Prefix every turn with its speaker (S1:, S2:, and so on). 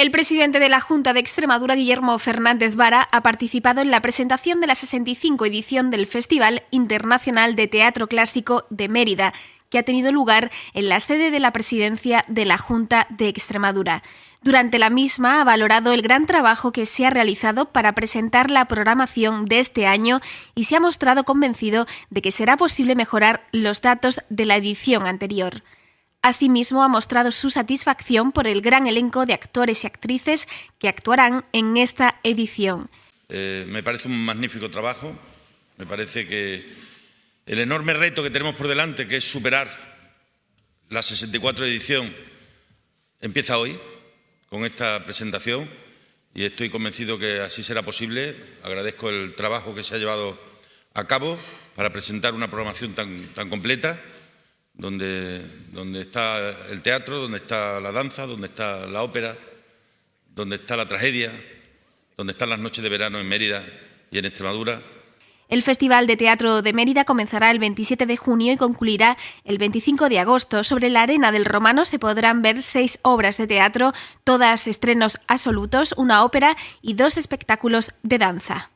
S1: El presidente de la Junta de Extremadura, Guillermo Fernández Vara, ha participado en la presentación de la 65 edición del Festival Internacional de Teatro Clásico de Mérida, que ha tenido lugar en la sede de la presidencia de la Junta de Extremadura. Durante la misma ha valorado el gran trabajo que se ha realizado para presentar la programación de este año y se ha mostrado convencido de que será posible mejorar los datos de la edición anterior. Asimismo, ha mostrado su satisfacción por el gran elenco de actores y actrices que actuarán en esta edición.
S2: Me parece un magnífico trabajo. Me parece que el enorme reto que tenemos por delante, que es superar la 64 edición, empieza hoy con esta presentación y estoy convencido que así será posible. Agradezco el trabajo que se ha llevado a cabo para presentar una programación tan completa, donde está el teatro, donde está la danza, donde está la ópera, donde está la tragedia, donde están las noches de verano en Mérida y en Extremadura.
S1: El Festival de Teatro de Mérida comenzará el 27 de junio y concluirá el 25 de agosto. Sobre la Arena del Romano se podrán ver 6 obras de teatro, todas estrenos absolutos, una ópera y 2 espectáculos de danza.